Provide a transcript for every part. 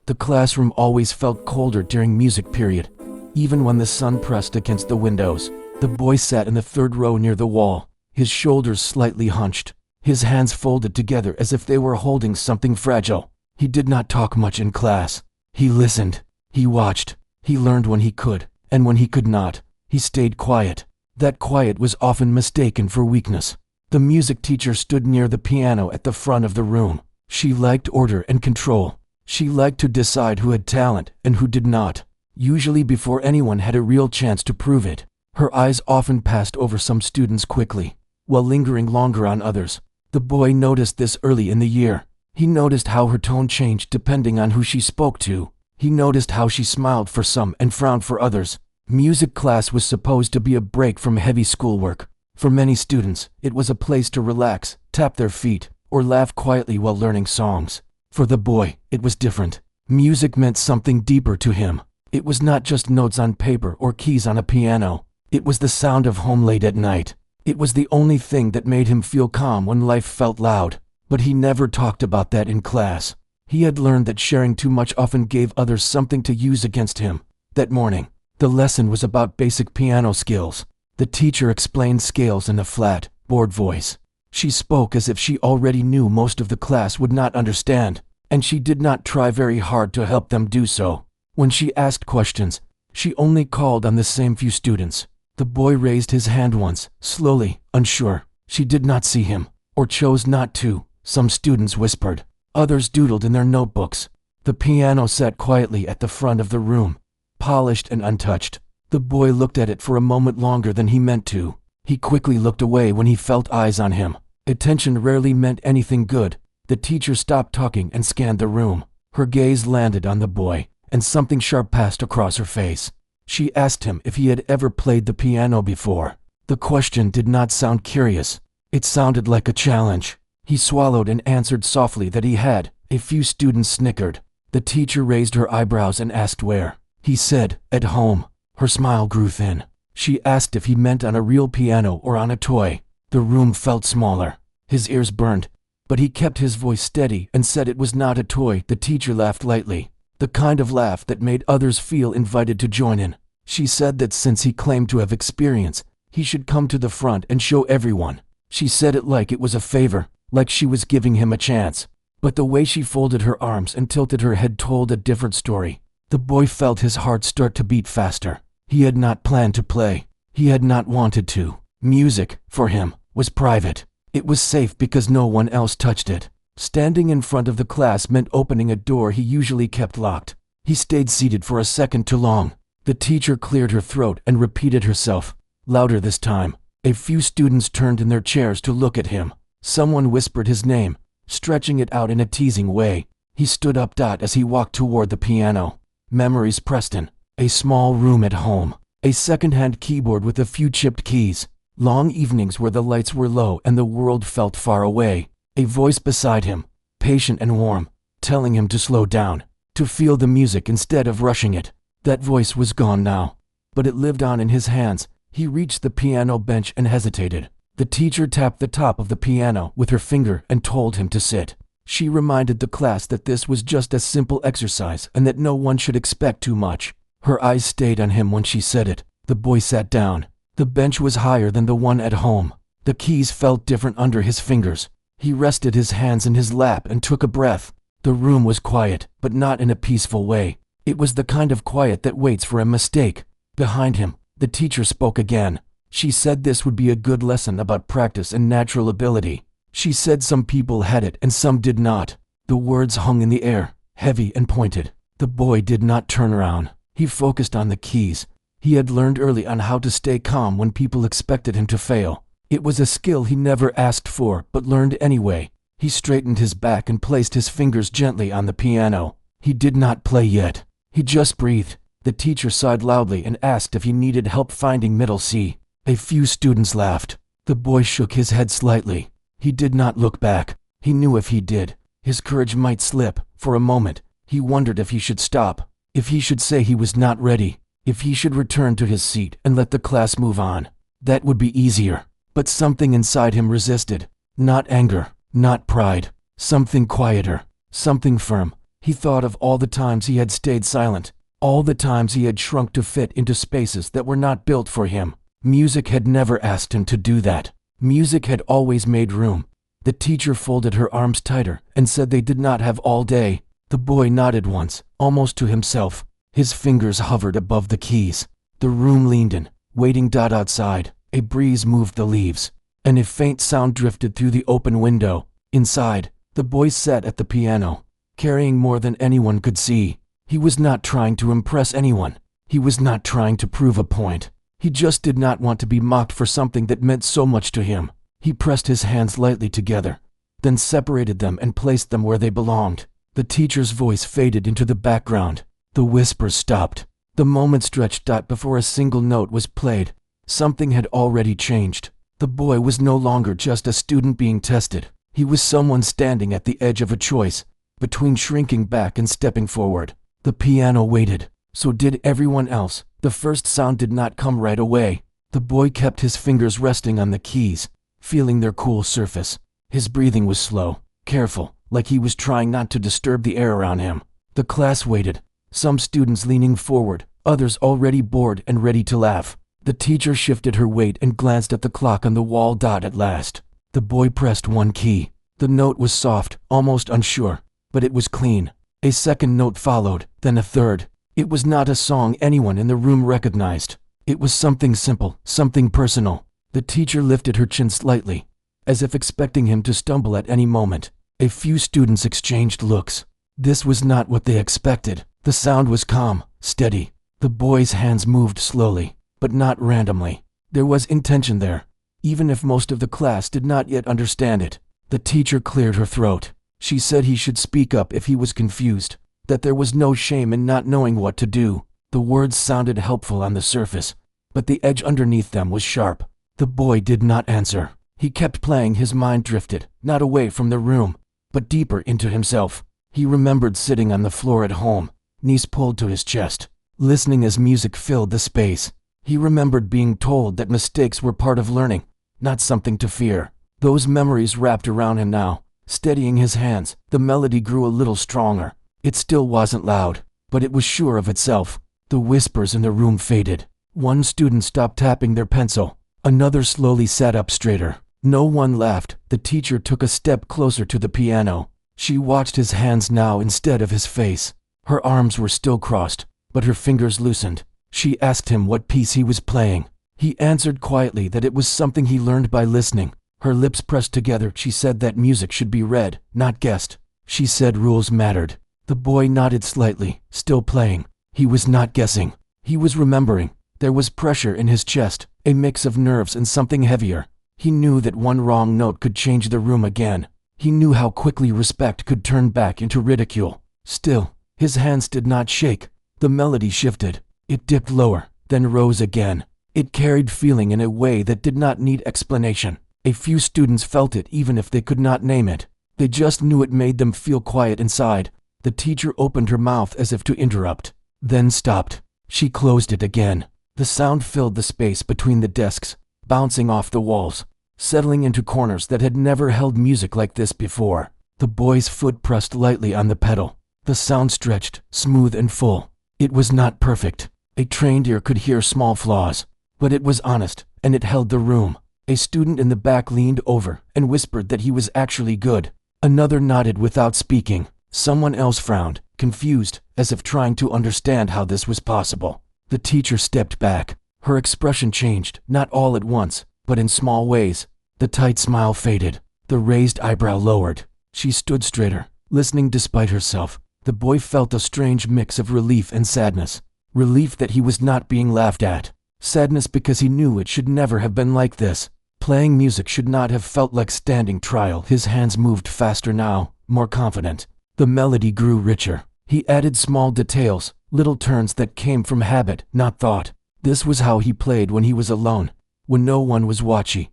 The classroom always felt colder during music period, even when the sun pressed against the windows. The boy sat in the third row near the wall, his shoulders slightly hunched, his hands folded together as if they were holding something fragile. He did not talk much in class. He listened, he watched, he learned when he could, and when he could not, he stayed quiet. That quiet was often mistaken for weakness. The music teacher stood near the piano at the front of the room. She liked order and control. She liked to decide who had talent and who did not, usually before anyone had a real chance to prove it. Her eyes often passed over some students quickly, while lingering longer on others. The boy noticed this early in the year. He noticed how her tone changed depending on who she spoke to. He noticed how she smiled for some and frowned for others. Music class was supposed to be a break from heavy schoolwork. For many students, it was a place to relax, tap their feet, or laugh quietly while learning songs. For the boy, it was different. Music meant something deeper to him. It was not just notes on paper or keys on a piano. It was the sound of home late at night. It was the only thing that made him feel calm when life felt loud. But he never talked about that in class. He had learned that sharing too much often gave others something to use against him. That morning, the lesson was about basic piano skills. The teacher explained scales in a flat, bored voice. She spoke as if she already knew most of the class would not understand, and she did not try very hard to help them do so. When she asked questions, she only called on the same few students. The boy raised his hand once, slowly, unsure. She did not see him, or chose not to. Some students whispered. Others doodled in their notebooks. The piano sat quietly at the front of the room, polished and untouched. The boy looked at it for a moment longer than he meant to. He quickly looked away when he felt eyes on him. Attention rarely meant anything good. The teacher stopped talking and scanned the room. Her gaze landed on the boy, and something sharp passed across her face. She asked him if he had ever played the piano before. The question did not sound curious. It sounded like a challenge. He swallowed and answered softly that he had. A few students snickered. The teacher raised her eyebrows and asked where. He said, "At home." Her smile grew thin. She asked if he meant on a real piano or on a toy. The room felt smaller. His ears burned, but he kept his voice steady and said it was not a toy. The teacher laughed lightly, the kind of laugh that made others feel invited to join in. She said that since he claimed to have experience, he should come to the front and show everyone. She said it like it was a favor, like she was giving him a chance. But the way she folded her arms and tilted her head told a different story. The boy felt his heart start to beat faster. He had not planned to play. He had not wanted to. Music, for him, was private. It was safe because no one else touched it. Standing in front of the class meant opening a door he usually kept locked. He stayed seated for a second too long. The teacher cleared her throat and repeated herself, louder this time. A few students turned in their chairs to look at him. Someone whispered his name, stretching it out in a teasing way. He stood up as he walked toward the piano. Memories Preston. A small room at home. A second-hand keyboard with a few chipped keys. Long evenings where the lights were low and the world felt far away. A voice beside him, patient and warm, telling him to slow down, to feel the music instead of rushing it. That voice was gone now, but it lived on in his hands. He reached the piano bench and hesitated. The teacher tapped the top of the piano with her finger and told him to sit. She reminded the class that this was just a simple exercise and that no one should expect too much. Her eyes stayed on him when she said it. The boy sat down. The bench was higher than the one at home. The keys felt different under his fingers. He rested his hands in his lap and took a breath. The room was quiet, but not in a peaceful way. It was the kind of quiet that waits for a mistake. Behind him, the teacher spoke again. She said this would be a good lesson about practice and natural ability. She said some people had it and some did not. The words hung in the air, heavy and pointed. The boy did not turn around. He focused on the keys. He had learned early on how to stay calm when people expected him to fail. It was a skill he never asked for, but learned anyway. He straightened his back and placed his fingers gently on the piano. He did not play yet. He just breathed. The teacher sighed loudly and asked if he needed help finding middle C. A few students laughed. The boy shook his head slightly. He did not look back. He knew if he did, his courage might slip. For a moment, he wondered if he should stop, if he should say he was not ready, if he should return to his seat and let the class move on. That would be easier. But something inside him resisted. Not anger, not pride. Something quieter, something firm. He thought of all the times he had stayed silent, all the times he had shrunk to fit into spaces that were not built for him. Music had never asked him to do that. Music had always made room. The teacher folded her arms tighter and said they did not have all day. The boy nodded once, almost to himself. His fingers hovered above the keys. The room leaned in, waiting. Outside, a breeze moved the leaves, and a faint sound drifted through the open window. Inside, the boy sat at the piano, carrying more than anyone could see. He was not trying to impress anyone. He was not trying to prove a point. He just did not want to be mocked for something that meant so much to him. He pressed his hands lightly together, then separated them and placed them where they belonged. The teacher's voice faded into the background. The whispers stopped. The moment stretched out before a single note was played. Something had already changed. The boy was no longer just a student being tested. He was someone standing at the edge of a choice, between shrinking back and stepping forward. The piano waited. So did everyone else. The first sound did not come right away. The boy kept his fingers resting on the keys, feeling their cool surface. His breathing was slow, careful, like he was trying not to disturb the air around him. The class waited, some students leaning forward, others already bored and ready to laugh. The teacher shifted her weight and glanced at the clock on the wall. At last, the boy pressed one key. The note was soft, almost unsure, but it was clean. A second note followed, then a third. It was not a song anyone in the room recognized. It was something simple, something personal. The teacher lifted her chin slightly, as if expecting him to stumble at any moment. A few students exchanged looks. This was not what they expected. The sound was calm, steady. The boy's hands moved slowly, but not randomly. There was intention there, even if most of the class did not yet understand it. The teacher cleared her throat. She said he should speak up if he was confused, that there was no shame in not knowing what to do. The words sounded helpful on the surface, but the edge underneath them was sharp. The boy did not answer. He kept playing. His mind drifted, not away from the room, but deeper into himself. He remembered sitting on the floor at home, knees pulled to his chest, listening as music filled the space. He remembered being told that mistakes were part of learning, not something to fear. Those memories wrapped around him now, steadying his hands. The melody grew a little stronger. It still wasn't loud, but it was sure of itself. The whispers in the room faded. One student stopped tapping their pencil. Another slowly sat up straighter. No one laughed. The teacher took a step closer to the piano. She watched his hands now instead of his face. Her arms were still crossed, but her fingers loosened. She asked him what piece he was playing. He answered quietly that it was something he learned by listening. Her lips pressed together. She said that music should be read, not guessed. She said rules mattered. The boy nodded slightly, still playing. He was not guessing. He was remembering. There was pressure in his chest, a mix of nerves and something heavier. He knew that one wrong note could change the room again. He knew how quickly respect could turn back into ridicule. Still, his hands did not shake. The melody shifted. It dipped lower, then rose again. It carried feeling in a way that did not need explanation. A few students felt it even if they could not name it. They just knew it made them feel quiet inside. The teacher opened her mouth as if to interrupt, then stopped. She closed it again. The sound filled the space between the desks, bouncing off the walls, settling into corners that had never held music like this before. The boy's foot pressed lightly on the pedal. The sound stretched, smooth and full. It was not perfect. A trained ear could hear small flaws, but it was honest, and it held the room. A student in the back leaned over and whispered that he was actually good. Another nodded without speaking. Someone else frowned, confused, as if trying to understand how this was possible. The teacher stepped back. Her expression changed, not all at once, but in small ways. The tight smile faded. The raised eyebrow lowered. She stood straighter, listening despite herself. The boy felt a strange mix of relief and sadness. Relief that he was not being laughed at. Sadness because he knew it should never have been like this. Playing music should not have felt like standing trial. His hands moved faster now, more confident. The melody grew richer. He added small details, little turns that came from habit, not thought. This was how he played when he was alone, when no one was watching.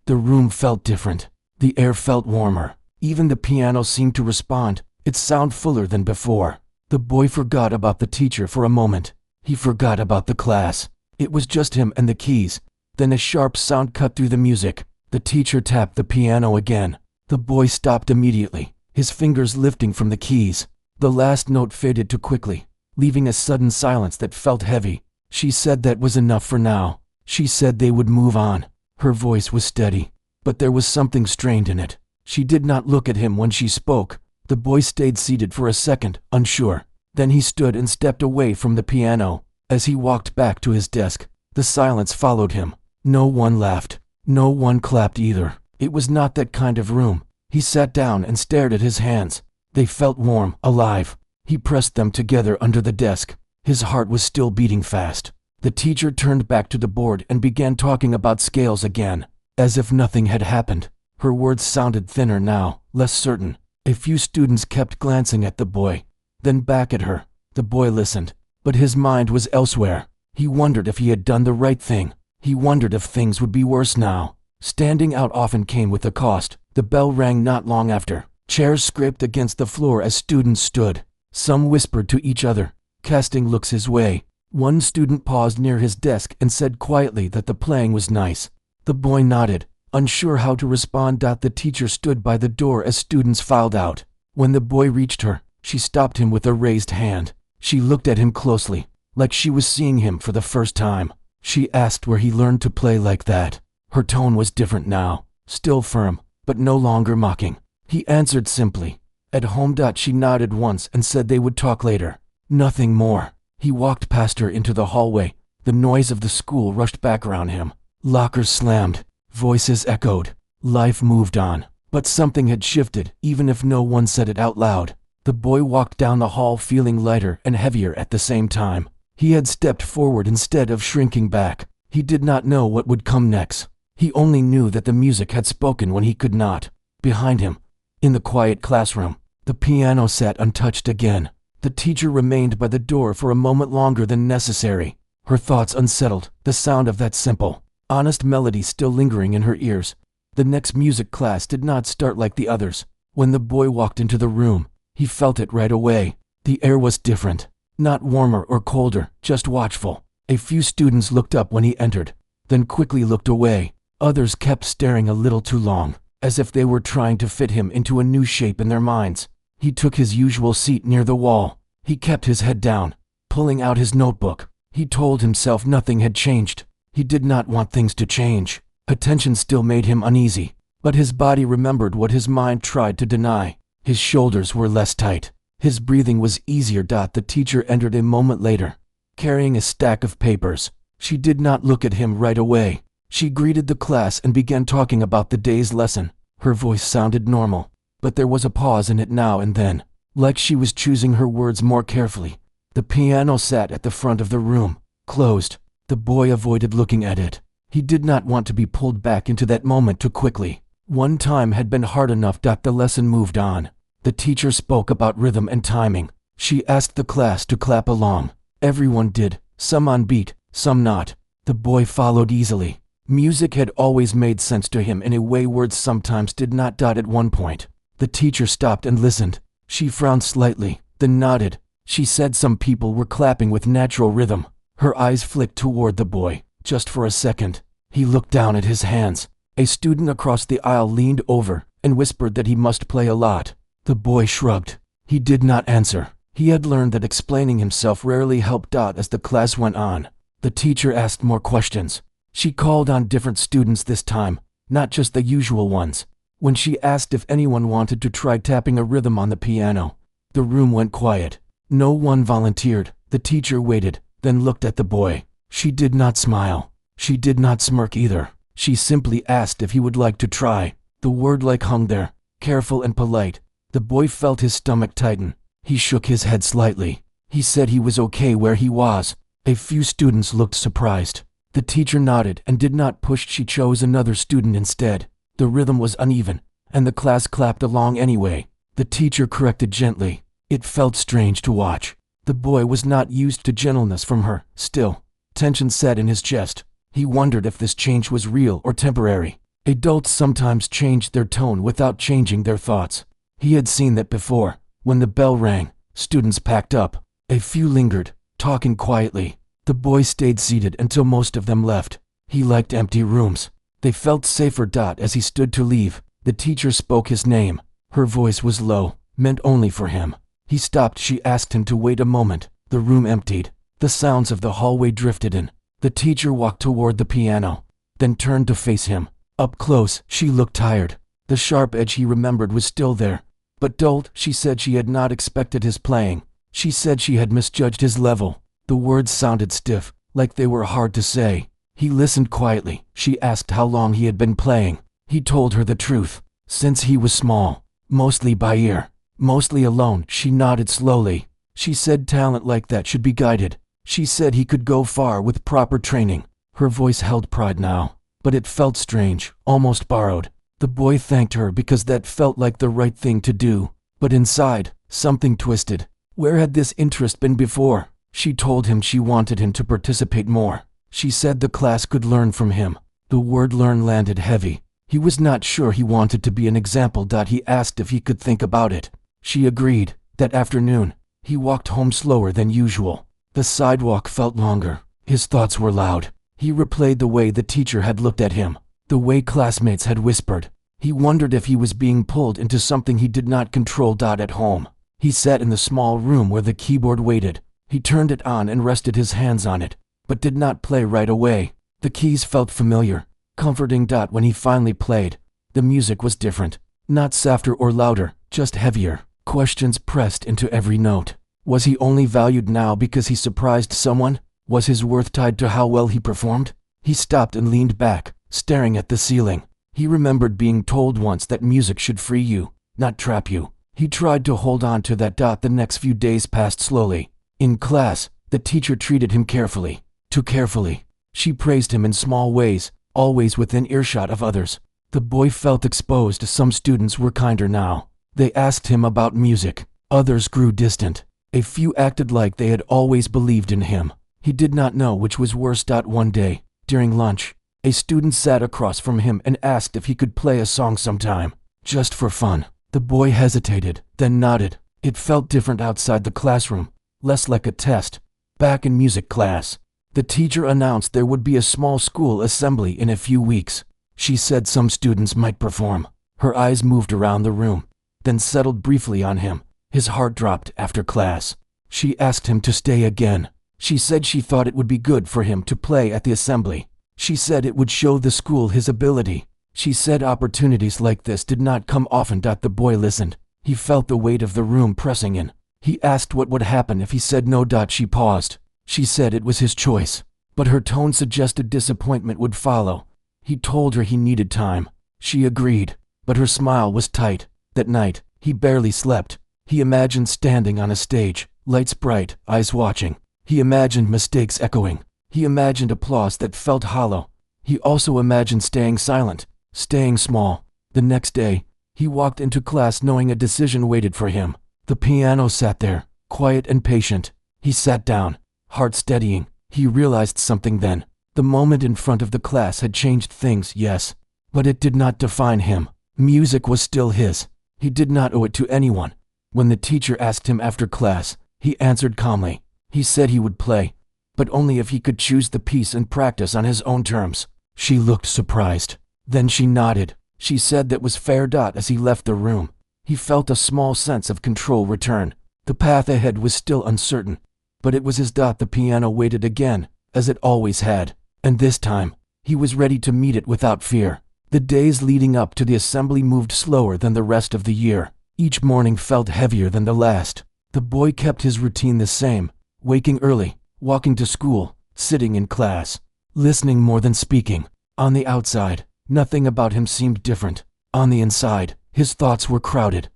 The room felt different. The air felt warmer. Even the piano seemed to respond, its sound fuller than before. The boy forgot about the teacher for a moment. He forgot about the class. It was just him and the keys. Then a sharp sound cut through the music. The teacher tapped the piano again. The boy stopped immediately, his fingers lifting from the keys. The last note faded too quickly, leaving a sudden silence that felt heavy. She said that was enough for now. She said they would move on. Her voice was steady, but there was something strained in it. She did not look at him when she spoke. The boy stayed seated for a second, unsure. Then he stood and stepped away from the piano. As he walked back to his desk, the silence followed him. No one laughed. No one clapped either. It was not that kind of room. He sat down and stared at his hands. They felt warm, alive. He pressed them together under the desk. His heart was still beating fast. The teacher turned back to the board and began talking about scales again, as if nothing had happened. Her words sounded thinner now, less certain. A few students kept glancing at the boy, then back at her. The boy listened, but his mind was elsewhere. He wondered if he had done the right thing. He wondered if things would be worse now. Standing out often came with a cost. The bell rang not long after. Chairs scraped against the floor as students stood. Some whispered to each other, casting looks his way. One student paused near his desk and said quietly that the playing was nice. The boy nodded, unsure how to respond. The teacher stood by the door as students filed out. When the boy reached her, she stopped him with a raised hand. She looked at him closely, like she was seeing him for the first time. She asked where he learned to play like that. Her tone was different now, still firm, but no longer mocking. He answered simply, "At home." She nodded once and said they would talk later. Nothing more. He walked past her into the hallway. The noise of the school rushed back around him. Lockers slammed. Voices echoed. Life moved on. But something had shifted, even if no one said it out loud. The boy walked down the hall feeling lighter and heavier at the same time. He had stepped forward instead of shrinking back. He did not know what would come next. He only knew that the music had spoken when he could not. Behind him, in the quiet classroom, the piano sat untouched again. The teacher remained by the door for a moment longer than necessary, her thoughts unsettled, the sound of that simple, honest melody still lingering in her ears. The next music class did not start like the others. When the boy walked into the room, he felt it right away. The air was different, not warmer or colder, just watchful. A few students looked up when he entered, then quickly looked away. Others kept staring a little too long, as if they were trying to fit him into a new shape in their minds. He took his usual seat near the wall. He kept his head down, pulling out his notebook. He told himself nothing had changed. He did not want things to change. Attention still made him uneasy, but his body remembered what his mind tried to deny. His shoulders were less tight. His breathing was easier. The teacher entered a moment later, carrying a stack of papers. She did not look at him right away. She greeted the class and began talking about the day's lesson. Her voice sounded normal, but there was a pause in it now and then, like she was choosing her words more carefully. The piano sat at the front of the room, closed. The boy avoided looking at it. He did not want to be pulled back into that moment too quickly. One time had been hard enough. The lesson moved on. The teacher spoke about rhythm and timing. She asked the class to clap along. Everyone did, some on beat, some not. The boy followed easily. Music had always made sense to him in a way words sometimes did not. At one point, the teacher stopped and listened. She frowned slightly, then nodded. She said some people were clapping with natural rhythm. Her eyes flicked toward the boy, just for a second. He looked down at his hands. A student across the aisle leaned over and whispered that he must play a lot. The boy shrugged. He did not answer. He had learned that explaining himself rarely helped. As the class went on, the teacher asked more questions. She called on different students this time, not just the usual ones. When she asked if anyone wanted to try tapping a rhythm on the piano, the room went quiet. No one volunteered. The teacher waited, then looked at the boy. She did not smile. She did not smirk either. She simply asked if he would like to try. The word "like" hung there, careful and polite. The boy felt his stomach tighten. He shook his head slightly. He said he was okay where he was. A few students looked surprised. The teacher nodded and did not push. She chose another student instead. The rhythm was uneven, and the class clapped along anyway. The teacher corrected gently. It felt strange to watch. The boy was not used to gentleness from her. Still, tension sat in his chest. He wondered if this change was real or temporary. Adults sometimes changed their tone without changing their thoughts. He had seen that before. When the bell rang, students packed up. A few lingered, talking quietly. The boy stayed seated until most of them left. He liked empty rooms. They felt safer. As he stood to leave, the teacher spoke his name. Her voice was low, meant only for him. He stopped. She asked him to wait a moment. The room emptied. The sounds of the hallway drifted in. The teacher walked toward the piano, then turned to face him. Up close, she looked tired. The sharp edge he remembered was still there, but dulled. She said she had not expected his playing. She said she had misjudged his level. The words sounded stiff, like they were hard to say. He listened quietly. She asked how long he had been playing. He told her the truth. Since he was small, mostly by ear, mostly alone. She nodded slowly. She said talent like that should be guided. She said he could go far with proper training. Her voice held pride now, but it felt strange, almost borrowed. The boy thanked her because that felt like the right thing to do. But inside, something twisted. Where had this interest been before? She told him she wanted him to participate more. She said the class could learn from him. The word learn landed heavy. He was not sure he wanted to be an example. He asked if he could think about it. She agreed. That afternoon, he walked home slower than usual. The sidewalk felt longer. His thoughts were loud. He replayed the way the teacher had looked at him, the way classmates had whispered. He wondered if he was being pulled into something he did not control. At home, he sat in the small room where the keyboard waited. He turned it on and rested his hands on it, but did not play right away. The keys felt familiar, comforting. When he finally played, the music was different. Not softer or louder, just heavier. Questions pressed into every note. Was he only valued now because he surprised someone? Was his worth tied to how well he performed? He stopped and leaned back, staring at the ceiling. He remembered being told once that music should free you, not trap you. He tried to hold on to that. The next few days passed slowly. In class, the teacher treated him carefully. Too carefully. She praised him in small ways, always within earshot of others. The boy felt exposed. Some students were kinder now. They asked him about music. Others grew distant. A few acted like they had always believed in him. He did not know which was worse. One day, during lunch, a student sat across from him and asked if he could play a song sometime, just for fun. The boy hesitated, then nodded. It felt different outside the classroom, less like a test. Back in music class, the teacher announced there would be a small school assembly in a few weeks. She said some students might perform. Her eyes moved around the room, then settled briefly on him. His heart dropped. After class, she asked him to stay again. She said she thought it would be good for him to play at the assembly. She said it would show the school his ability. She said opportunities like this did not come often. The boy listened. He felt the weight of the room pressing in. He asked what would happen if he said no. She paused. She said it was his choice, but her tone suggested disappointment would follow. He told her he needed time. She agreed, but her smile was tight. That night, he barely slept. He imagined standing on a stage, lights bright, eyes watching. He imagined mistakes echoing. He imagined applause that felt hollow. He also imagined staying silent, staying small. The next day, he walked into class knowing a decision waited for him. The piano sat there, quiet and patient. He sat down, heart steadying. He realized something then. The moment in front of the class had changed things, yes, but it did not define him. Music was still his. He did not owe it to anyone. When the teacher asked him after class, he answered calmly. He said he would play, but only if he could choose the piece and practice on his own terms. She looked surprised. Then she nodded. She said that was fair. As he left the room, he felt a small sense of control return. The path ahead was still uncertain, but it was his. The piano waited again, as it always had, and this time, he was ready to meet it without fear. The days leading up to the assembly moved slower than the rest of the year. Each morning felt heavier than the last. The boy kept his routine the same, waking early, walking to school, sitting in class, listening more than speaking. On the outside, nothing about him seemed different. On the inside, his thoughts were crowded.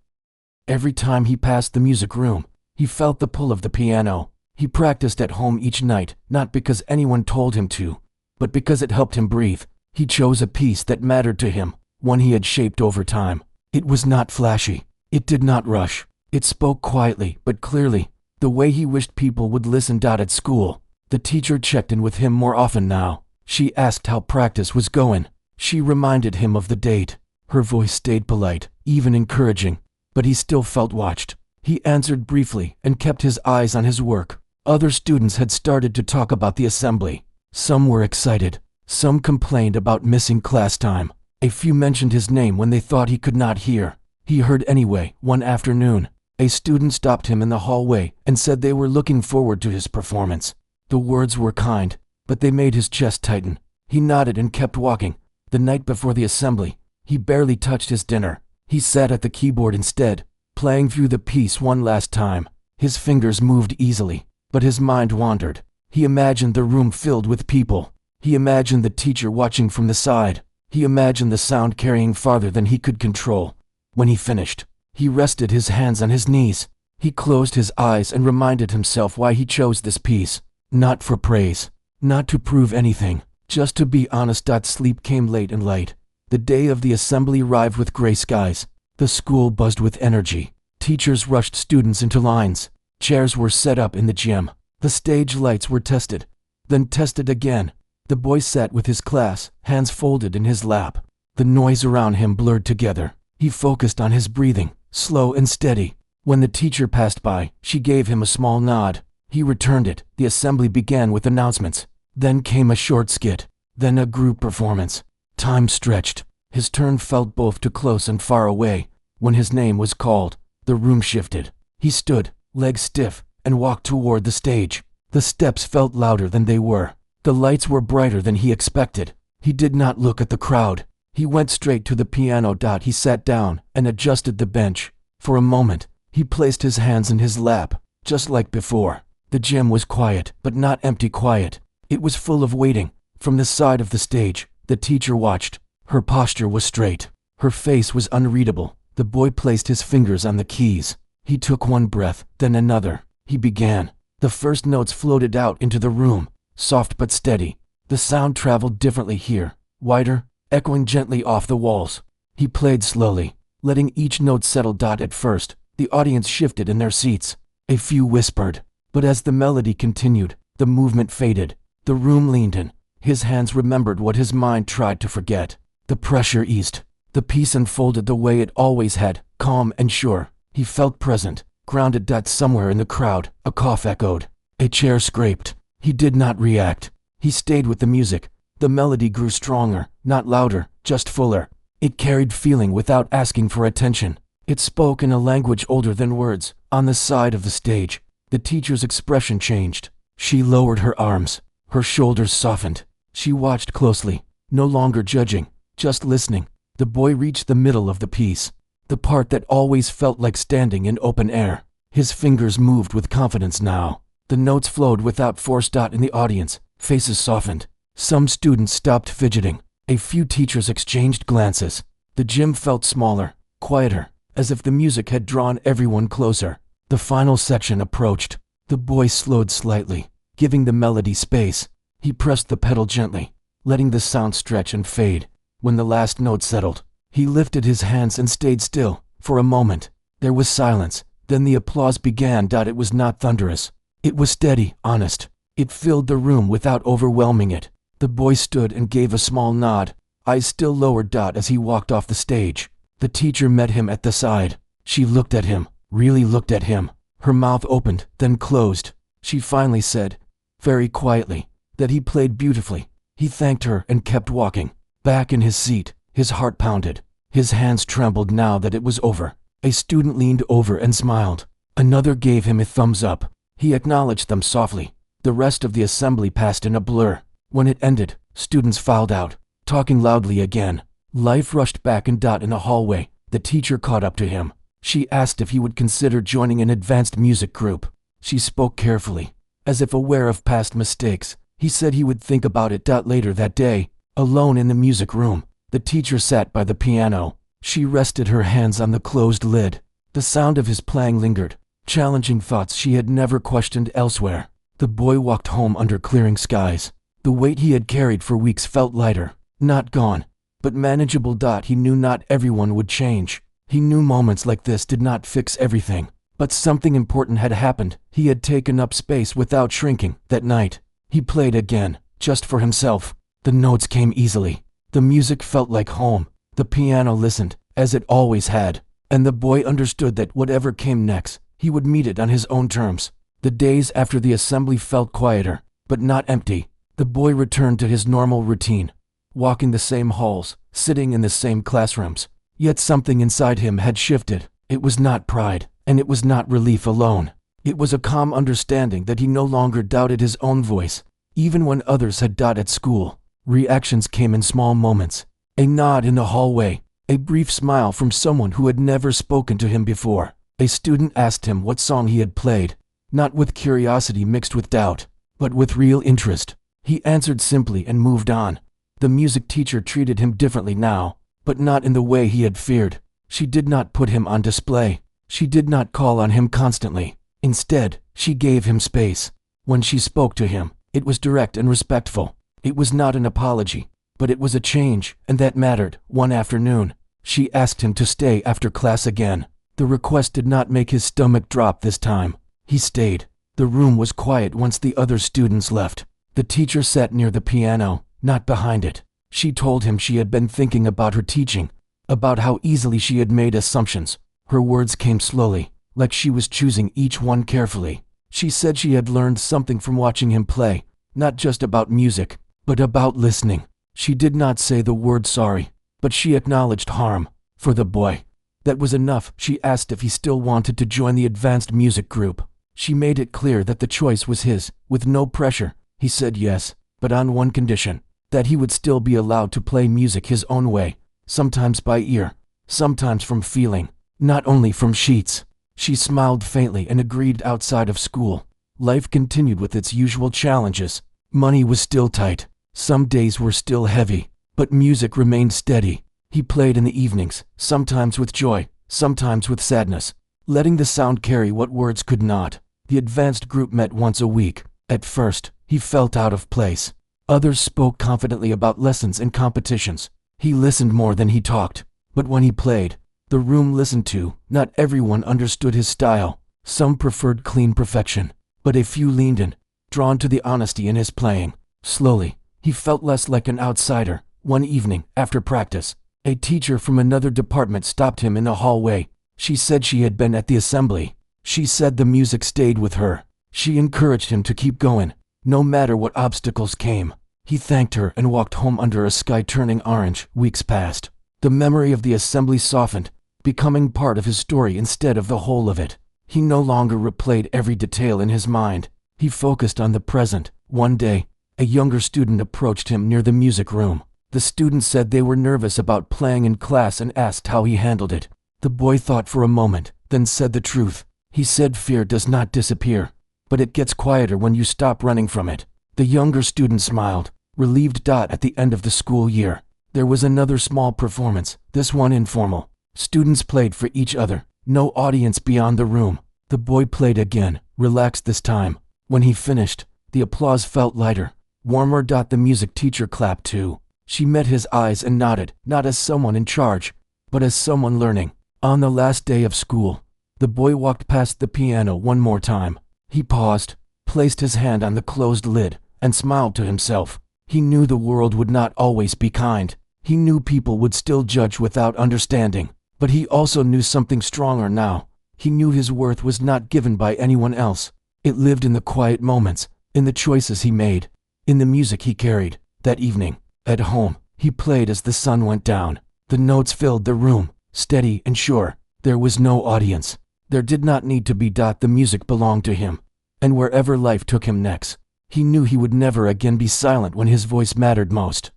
Every time he passed the music room, he felt the pull of the piano. He practiced at home each night, not because anyone told him to, but because it helped him breathe. He chose a piece that mattered to him, one he had shaped over time. It was not flashy. It did not rush. It spoke quietly but clearly, the way he wished people would listen. At school, the teacher checked in with him more often now. She asked how practice was going. She reminded him of the date. Her voice stayed polite, even encouraging, but he still felt watched. He answered briefly and kept his eyes on his work. Other students had started to talk about the assembly. Some were excited. Some complained about missing class time. A few mentioned his name when they thought he could not hear. He heard anyway. One afternoon, A student stopped him in the hallway and said they were looking forward to his performance. The words were kind, but they made his chest tighten. He nodded and kept walking. The night before the assembly, he barely touched his dinner. He sat at the keyboard instead, playing through the piece one last time. His fingers moved easily, but his mind wandered. He imagined the room filled with people. He imagined the teacher watching from the side. He imagined the sound carrying farther than he could control. When he finished, he rested his hands on his knees. He closed his eyes and reminded himself why he chose this piece. Not for praise, not to prove anything, just to be honest. Sleep came late and light. The day of the assembly arrived with gray skies. The school buzzed with energy. Teachers rushed students into lines. Chairs were set up in the gym. The stage lights were tested, then tested again. The boy sat with his class, hands folded in his lap. The noise around him blurred together. He focused on his breathing, slow and steady. When the teacher passed by, she gave him a small nod. He returned it. The assembly began with announcements. Then came a short skit. Then a group performance. Time stretched. His turn felt both too close and far away. When his name was called, the room shifted. He stood, legs stiff, and walked toward the stage. The steps felt louder than they were. The lights were brighter than he expected. He did not look at the crowd. He went straight to the piano. He sat down and adjusted the bench. For a moment, he placed his hands in his lap, just like before. The gym was quiet, but not empty quiet. It was full of waiting. From the side of the stage, the teacher watched. Her posture was straight. Her face was unreadable. The boy placed his fingers on the keys. He took one breath, then another. He began. The first notes floated out into the room, soft but steady. The sound traveled differently here, wider, echoing gently off the walls. He played slowly, letting each note settle. At first, the audience shifted in their seats. A few whispered, but as the melody continued, the movement faded. The room leaned in. His hands remembered what his mind tried to forget. The pressure eased. The piece unfolded the way it always had, calm and sure. He felt present, grounded. Somewhere in the crowd, a cough echoed. A chair scraped. He did not react. He stayed with the music. The melody grew stronger, not louder, just fuller. It carried feeling without asking for attention. It spoke in a language older than words. On the side of the stage, the teacher's expression changed. She lowered her arms. Her shoulders softened. She watched closely, no longer judging, just listening. The boy reached the middle of the piece, the part that always felt like standing in open air. His fingers moved with confidence now. The notes flowed without force. In the audience, faces softened. Some students stopped fidgeting. A few teachers exchanged glances. The gym felt smaller, quieter, as if the music had drawn everyone closer. The final section approached. The boy slowed slightly, giving the melody space. He pressed the pedal gently, letting the sound stretch and fade. When the last note settled, he lifted his hands and stayed still. For a moment, there was silence. Then the applause began. It was not thunderous. It was steady, honest. It filled the room without overwhelming it. The boy stood and gave a small nod, eyes still lowered. As he walked off the stage, the teacher met him at the side. She looked at him, really looked at him. Her mouth opened, then closed. She finally said, very quietly, that he played beautifully. He thanked her and kept walking. Back in his seat, his heart pounded. His hands trembled now that it was over. A student leaned over and smiled. Another gave him a thumbs up. He acknowledged them softly. The rest of the assembly passed in a blur. When it ended, students filed out, talking loudly again. Life rushed back in the hallway. The teacher caught up to him. She asked if he would consider joining an advanced music group. She spoke carefully, as if aware of past mistakes. He said he would think about it. Later that day, alone in the music room, the teacher sat by the piano. She rested her hands on the closed lid. The sound of his playing lingered, challenging thoughts she had never questioned elsewhere. The boy walked home under clearing skies. The weight he had carried for weeks felt lighter, not gone, but manageable. He knew not everyone would change. He knew moments like this did not fix everything. But something important had happened. He had taken up space without shrinking. That night, he played again, just for himself. The notes came easily. The music felt like home. The piano listened, as it always had. And the boy understood that whatever came next, he would meet it on his own terms. The days after the assembly felt quieter, but not empty. The boy returned to his normal routine, walking the same halls, sitting in the same classrooms. Yet something inside him had shifted. It was not pride, and it was not relief alone. It was a calm understanding that he no longer doubted his own voice, even when others had doubted at school. Reactions came in small moments. A nod in the hallway, a brief smile from someone who had never spoken to him before. A student asked him what song he had played, not with curiosity mixed with doubt, but with real interest. He answered simply and moved on. The music teacher treated him differently now, but not in the way he had feared. She did not put him on display. She did not call on him constantly. Instead, she gave him space. When she spoke to him, it was direct and respectful. It was not an apology, but it was a change, and that mattered. One afternoon, she asked him to stay after class again. The request did not make his stomach drop this time. He stayed. The room was quiet once the other students left. The teacher sat near the piano, not behind it. She told him she had been thinking about her teaching, about how easily she had made assumptions. Her words came slowly, like she was choosing each one carefully. She said she had learned something from watching him play, not just about music, but about listening. She did not say the word sorry, but she acknowledged harm. For the boy, that was enough. She asked if he still wanted to join the advanced music group. She made it clear that the choice was his, with no pressure. He said yes, but on one condition, that he would still be allowed to play music his own way, sometimes by ear, sometimes from feeling, not only from sheets. She smiled faintly and agreed. Outside of school, life continued with its usual challenges. Money was still tight. Some days were still heavy, but music remained steady. He played in the evenings, sometimes with joy, sometimes with sadness, letting the sound carry what words could not. The advanced group met once a week. At first, he felt out of place. Others spoke confidently about lessons and competitions. He listened more than he talked, but when he played, the room listened too. Not everyone understood his style. Some preferred clean perfection, but a few leaned in, drawn to the honesty in his playing. Slowly, he felt less like an outsider. One evening, after practice, a teacher from another department stopped him in the hallway. She said she had been at the assembly. She said the music stayed with her. She encouraged him to keep going, no matter what obstacles came. He thanked her and walked home under a sky turning orange. Weeks passed. The memory of the assembly softened, becoming part of his story instead of the whole of it. He no longer replayed every detail in his mind. He focused on the present. One day, a younger student approached him near the music room. The student said they were nervous about playing in class and asked how he handled it. The boy thought for a moment, then said the truth. He said fear does not disappear, but it gets quieter when you stop running from it. The younger student smiled, relieved. At the end of the school year, there was another small performance, this one informal. Students played for each other, no audience beyond the room. The boy played again, relaxed this time. When he finished, the applause felt lighter, warmer. The music teacher clapped too. She met his eyes and nodded, not as someone in charge, but as someone learning. On the last day of school, the boy walked past the piano one more time. He paused, placed his hand on the closed lid, and smiled to himself. He knew the world would not always be kind. He knew people would still judge without understanding. But he also knew something stronger now. He knew his worth was not given by anyone else. It lived in the quiet moments, in the choices he made, in the music he carried. That evening, at home, he played as the sun went down. The notes filled the room, steady and sure. There was no audience. There did not need to be. The music belonged to him. And wherever life took him next, he knew he would never again be silent when his voice mattered most.